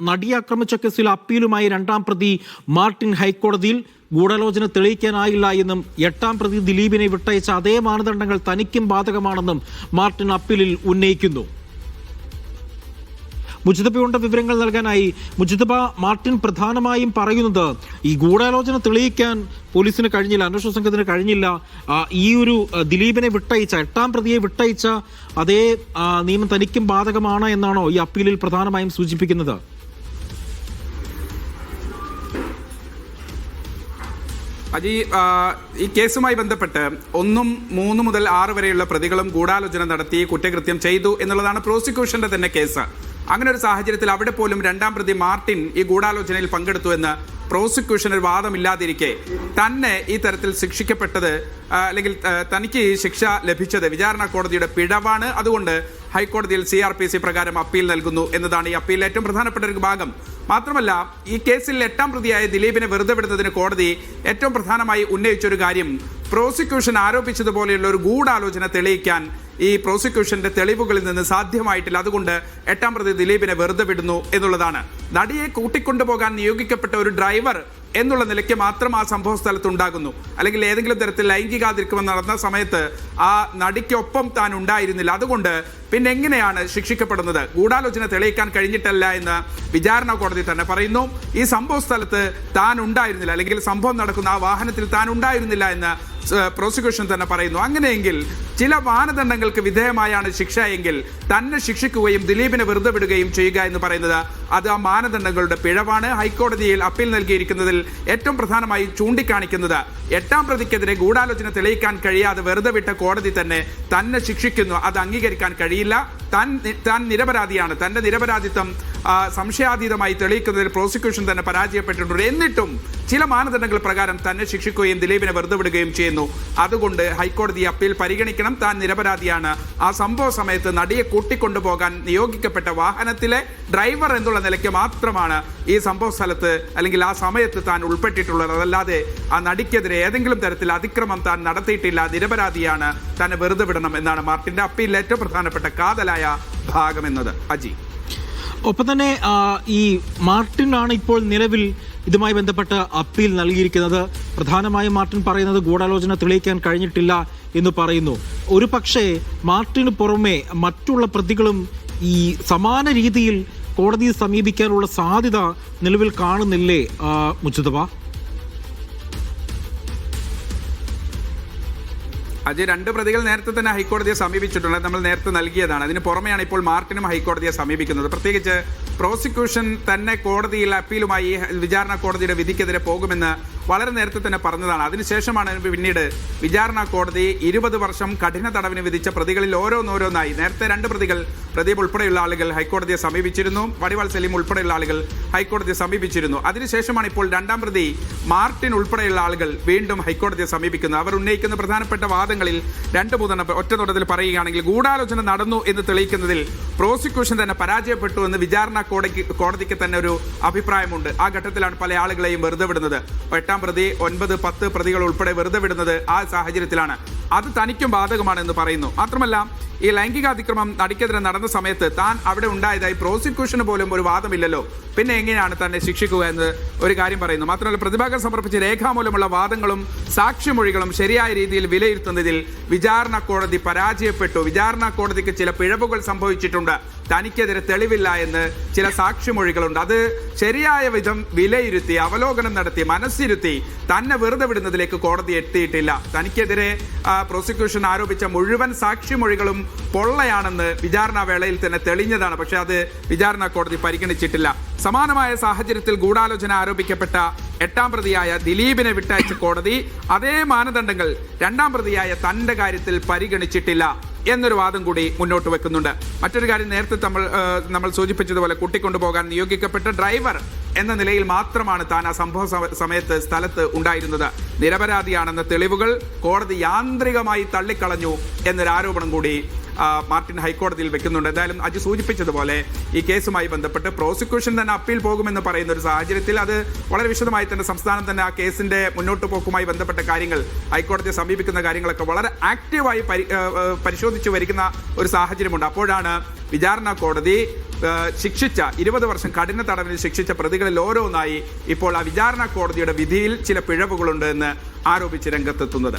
നടിയെ ആക്രമിച്ച കേസിൽ അപ്പീലുമായി രണ്ടാം പ്രതി മാർട്ടിൻ ഹൈക്കോടതിയിൽ ഗൂഢാലോചന തെളിയിക്കാനായില്ല എന്നും എട്ടാം പ്രതി ദിലീപിനെ വിട്ടയച്ച അതേ മാനദണ്ഡങ്ങൾ തനിക്കും ബാധകമാണെന്നും മാർട്ടിൻ അപ്പീലിൽ ഉന്നയിക്കുന്നു. മുജിതബയുടെ വിവരങ്ങൾ നൽകാനായി മുജിതബ, മാർട്ടിൻ പ്രധാനമായും പറയുന്നത് ഈ ഗൂഢാലോചന തെളിയിക്കാൻ പോലീസിന് കഴിഞ്ഞില്ല, അന്വേഷണ സംഘത്തിന് കഴിഞ്ഞില്ല. ഈ ഒരു ദിലീപിനെ വിട്ടയച്ച എട്ടാം പ്രതിയെ വിട്ടയച്ച അതേ നിയമം തനിക്കും ബാധകമാണ് എന്നാണോ ഈ അപ്പീലിൽ പ്രധാനമായും സൂചിപ്പിക്കുന്നത്? അജി, ഈ കേസുമായി ബന്ധപ്പെട്ട് 1, 3 മുതൽ 6 വരെയുള്ള പ്രതികളും ഗൂഢാലോചന നടത്തി കുറ്റകൃത്യം ചെയ്തു എന്നുള്ളതാണ് പ്രോസിക്യൂഷന്റെ തന്നെ കേസ്. അങ്ങനെ ഒരു സാഹചര്യത്തിൽ അവിടെ പോലും രണ്ടാം പ്രതി മാർട്ടിൻ ഈ ഗൂഢാലോചനയിൽ പങ്കെടുത്തു എന്ന് പ്രോസിക്യൂഷൻ ഒരു വാദമില്ലാതിരിക്കെ തന്നെ ഈ തരത്തിൽ ശിക്ഷിക്കപ്പെട്ടത് അല്ലെങ്കിൽ തനിക്ക് ഈ ശിക്ഷ ലഭിച്ചത് വിചാരണ കോടതിയുടെ പിഴവാണ്. അതുകൊണ്ട് ഹൈക്കോടതിയിൽ CRPC പ്രകാരം അപ്പീൽ നൽകുന്നു എന്നതാണ് ഈ അപ്പീലിൽ ഏറ്റവും പ്രധാനപ്പെട്ട ഒരു ഭാഗം. മാത്രമല്ല, ഈ കേസിൽ 8ാം പ്രതിയായ ദിലീപിനെ വെറുതെ വിടുന്നതിന് കോടതി ഏറ്റവും പ്രധാനമായി ഉന്നയിച്ചൊരു കാര്യം, പ്രോസിക്യൂഷൻ ആരോപിച്ചതുപോലെയുള്ള ഒരു ഗൂഢാലോചന തെളിയിക്കാൻ ഈ പ്രോസിക്യൂഷന്റെ തെളിവുകളിൽ നിന്ന് സാധ്യമായിട്ടില്ല. അതുകൊണ്ട് 8ാം പ്രതി ദിലീപിനെ വെറുതെ വിടുന്നു എന്നുള്ളതാണ്. നടിയെ കൂട്ടിക്കൊണ്ടുപോകാൻ നിയോഗിക്കപ്പെട്ട ഒരു ഡ്രൈവർ എന്നുള്ള നിലയ്ക്ക് മാത്രം ആ സംഭവ സ്ഥലത്ത് ഉണ്ടാകുന്നു. അല്ലെങ്കിൽ ഏതെങ്കിലും തരത്തിൽ ലൈംഗികാതിക്രമം നടന്ന സമയത്ത് ആ നടിക്കൊപ്പം താൻ ഉണ്ടായിരുന്നില്ല. അതുകൊണ്ട് പിന്നെ എങ്ങനെയാണ് ശിക്ഷിക്കപ്പെടുന്നത്? ഗൂഢാലോചന തെളിയിക്കാൻ കഴിഞ്ഞിട്ടല്ല എന്ന് വിചാരണ കോടതി തന്നെ പറയുന്നു. ഈ സംഭവ സ്ഥലത്ത് താൻ ഉണ്ടായിരുന്നില്ല, അല്ലെങ്കിൽ സംഭവം നടക്കുന്ന ആ വാഹനത്തിൽ താൻ ഉണ്ടായിരുന്നില്ല എന്ന് പ്രോസിക്യൂഷൻ തന്നെ പറയുന്നു. അങ്ങനെയെങ്കിൽ ചില മാനദണ്ഡങ്ങൾക്ക് വിധേയമായാണ് ശിക്ഷ എങ്കിൽ തന്നെ ശിക്ഷിക്കുകയും ദിലീപിനെ വെറുതെ വിടുകയും ചെയ്യുക എന്ന് പറയുന്നത് അത് ആ മാനദണ്ഡങ്ങളുടെ പിഴവാണ്. ഹൈക്കോടതിയിൽ അപ്പീൽ നൽകിയിരിക്കുന്നതിൽ ഏറ്റവും പ്രധാനമായി ചൂണ്ടിക്കാണിക്കുന്നത് 8ാം പ്രതിക്കെതിരെ ഗൂഢാലോചന തെളിയിക്കാൻ കഴിയാതെ വെറുതെ വിട്ട കോടതി തന്നെ ശിക്ഷിക്കുന്നു. അത് അംഗീകരിക്കാൻ കഴിയില്ല. താൻ നിരപരാധിയാണ്. തന്റെ നിരപരാധിത്വം സംശയാതീതമായി തെളിയിക്കുന്നതിൽ പ്രോസിക്യൂഷൻ തന്നെ പരാജയപ്പെട്ടിട്ടുണ്ട്. എന്നിട്ടും ചില മാനദണ്ഡങ്ങൾ പ്രകാരം തന്നെ ശിക്ഷിക്കുകയും ദിലീപിനെ വെറുതെ വിടുകയും ചെയ്യുന്നു. അതുകൊണ്ട് ഹൈക്കോടതി അപ്പീൽ പരിഗണിക്കണം. താൻ നിരപരാധിയാണ്. ആ സംഭവ സമയത്ത് നടിയെ കൂട്ടിക്കൊണ്ടുപോകാൻ നിയോഗിക്കപ്പെട്ട വാഹനത്തിലെ ഡ്രൈവർ എന്നുള്ള നിലയ്ക്ക് മാത്രമാണ് ഈ സംഭവ സ്ഥലത്ത് അല്ലെങ്കിൽ ആ സമയത്ത് താൻ ഉൾപ്പെട്ടിട്ടുള്ളത്. അതല്ലാതെ ആ നടിക്കെതിരെ ഏതെങ്കിലും തരത്തിൽ അതിക്രമം താൻ നടത്തിയിട്ടില്ല. നിരപരാധിയാണ്. തന്നെ വെറുതെ വിടണം എന്നാണ് മാർട്ടിന്റെ അപ്പീലിലെ ഏറ്റവും പ്രധാനപ്പെട്ട കാതലായ ഭാഗം എന്നത്. അജി, ഒപ്പം തന്നെ ഈ മാർട്ടിനാണ് ഇപ്പോൾ നിലവിൽ ഇതുമായി ബന്ധപ്പെട്ട് അപ്പീൽ നൽകിയിരിക്കുന്നത്. പ്രധാനമായും മാർട്ടിൻ പറയുന്നത് ഗൂഢാലോചന തെളിയിക്കാൻ കഴിഞ്ഞിട്ടില്ല എന്ന് പറയുന്നു. ഒരു പക്ഷേ മാർട്ടിന് പുറമെ മറ്റുള്ള പ്രതികളും ഈ സമാന രീതിയിൽ കോടതിയെ സമീപിക്കാനുള്ള സാധ്യത നിലവിൽ കാണുന്നില്ലേ മുജിതബ? അത് 2 പ്രതികൾ നേരത്തെ തന്നെ ഹൈക്കോടതിയെ സമീപിച്ചിട്ടുണ്ട്. നമ്മൾ നേരത്തെ നൽകിയതാണ്. അതിന് പുറമെയാണ് ഇപ്പോൾ മാർട്ടിനും ഹൈക്കോടതിയെ സമീപിക്കുന്നത്. പ്രത്യേകിച്ച് പ്രോസിക്യൂഷൻ തന്നെ കോടതിയിൽ അപ്പീലുമായി വിചാരണ കോടതിയുടെ വിധിക്കെതിരെ പോകുമെന്ന് വളരെ നേരത്തെ തന്നെ പറഞ്ഞതാണ്. അതിനുശേഷമാണ് പിന്നീട് വിചാരണ കോടതി 20 വർഷം കഠിന തടവിന് വിധിച്ച പ്രതികളിൽ ഓരോന്നോരോന്നായി നേരത്തെ 2 പ്രതികൾ, പ്രദീപ് ഉൾപ്പെടെയുള്ള ആളുകൾ ഹൈക്കോടതിയെ സമീപിച്ചിരുന്നു. വടിവാൾ സലീം ഉൾപ്പെടെയുള്ള ആളുകൾ ഹൈക്കോടതിയെ സമീപിച്ചിരുന്നു. അതിനുശേഷമാണ് ഇപ്പോൾ 2ാം പ്രതി മാർട്ടിൻ ഉൾപ്പെടെയുള്ള ആളുകൾ വീണ്ടും ഹൈക്കോടതിയെ സമീപിക്കുന്നത്. അവർ ഉന്നയിക്കുന്ന പ്രധാനപ്പെട്ട വാദങ്ങളിൽ 2-3 ഒറ്റ നോട്ടത്തിൽ പറയുകയാണെങ്കിൽ, ഗൂഢാലോചന നടന്നു എന്ന് തെളിയിക്കുന്നതിൽ പ്രോസിക്യൂഷൻ തന്നെ പരാജയപ്പെട്ടു എന്ന് വിചാരണ കോടതിക്ക് തന്നെ ഒരു അഭിപ്രായമുണ്ട്. ആ ഘട്ടത്തിലാണ് പല ആളുകളെയും വെറുതെ വിടുന്നത്. 8ാം പ്രതി 9, 10 പ്രതികൾ ഉൾപ്പെടെ വെറുതെ വിടുന്നത് ആ സാഹചര്യത്തിലാണ്. അത് തനിക്കും ബാധകമാണെന്ന് പറയുന്നു. മാത്രമല്ല, ഈ ലൈംഗികാതിക്രമം നടിക്കെതിരെ നടന്ന സമയത്ത് താൻ അവിടെ ഉണ്ടായതായി പ്രോസിക്യൂഷന് പോലും ഒരു വാദമില്ലല്ലോ. പിന്നെ എങ്ങനെയാണ് തന്നെ ശിക്ഷിക്കുക എന്ന് ഒരു കാര്യം പറയുന്നു. മാത്രമല്ല, പ്രതിഭാഗം സമർപ്പിച്ച രേഖാമൂലമുള്ള വാദങ്ങളും സാക്ഷിമൊഴികളും ശരിയായ രീതിയിൽ വിലയിരുത്തുന്നതിൽ വിചാരണ കോടതി പരാജയപ്പെട്ടു. വിചാരണ കോടതിക്ക് ചില പിഴവുകൾ സംഭവിച്ചിട്ടുണ്ട്. തനിക്കെതിരെ തെളിവില്ല എന്ന് ചില സാക്ഷിമൊഴികളുണ്ട്. അത് ശരിയായ വിധം വിലയിരുത്തി അവലോകനം നടത്തി മനസ്സിരുത്തി തന്നെ വെറുതെ വിടുന്നതിലേക്ക് കോടതി എത്തിയിട്ടില്ല. തനിക്കെതിരെ പ്രോസിക്യൂഷൻ ആരോപിച്ച മുഴുവൻ സാക്ഷിമൊഴികളും പൊള്ളയാണെന്ന് വിചാരണ വേളയിൽ തന്നെ തെളിഞ്ഞതാണ്. പക്ഷെ അത് വിചാരണ കോടതി പരിഗണിച്ചിട്ടില്ല. സമാനമായ സാഹചര്യത്തിൽ ഗൂഢാലോചന ആരോപിക്കപ്പെട്ട 8ാം പ്രതിയായ ദിലീപിനെ വിട്ടയച്ച കോടതി അതേ മാനദണ്ഡങ്ങൾ 2ാം പ്രതിയായ തന്റെ കാര്യത്തിൽ പരിഗണിച്ചിട്ടില്ല എന്നൊരു വാദം കൂടി മുന്നോട്ട് വെക്കുന്നുണ്ട്. മറ്റൊരു കാര്യം, നേരത്തെ നമ്മൾ സൂചിപ്പിച്ചതുപോലെ കൂട്ടിക്കൊണ്ടുപോകാൻ നിയോഗിക്കപ്പെട്ട ഡ്രൈവർ എന്ന നിലയിൽ മാത്രമാണ് താൻ ആ സംഭവ സമയത്ത് സ്ഥലത്ത് ഉണ്ടായിരുന്നത്. നിരപരാധിയാണെന്ന തെളിവുകൾ കോടതി യാന്ത്രികമായി തള്ളിക്കളഞ്ഞു എന്നൊരു ആരോപണം കൂടി മാർട്ടിൻ ഹൈക്കോടതിയിൽ വെക്കുന്നുണ്ട്. എന്തായാലും അജി സൂചിപ്പിച്ചതുപോലെ ഈ കേസുമായി ബന്ധപ്പെട്ട് പ്രോസിക്യൂഷൻ തന്നെ അപ്പീൽ പോകുമെന്ന് പറയുന്ന ഒരു സാഹചര്യത്തിൽ അത് വളരെ വിശദമായി തന്നെ സംസ്ഥാനം തന്നെ ആ കേസിന്റെ മുന്നോട്ട് പോക്കുമായി ബന്ധപ്പെട്ട കാര്യങ്ങൾ ഹൈക്കോടതിയെ സമീപിക്കുന്ന കാര്യങ്ങളൊക്കെ വളരെ ആക്റ്റീവായി പരിശോധിച്ചു വരിക്കുന്ന ഒരു സാഹചര്യമുണ്ട്. അപ്പോഴാണ് വിചാരണ കോടതി ശിക്ഷിച്ച 20 വർഷം കഠിന തടവിന് ശിക്ഷിച്ച പ്രതികളിൽ ഓരോന്നായി ഇപ്പോൾ ആ വിചാരണ കോടതിയുടെ വിധിയിൽ ചില പിഴവുകളുണ്ട് എന്ന് ആരോപിച്ച് രംഗത്തെത്തുന്നത്.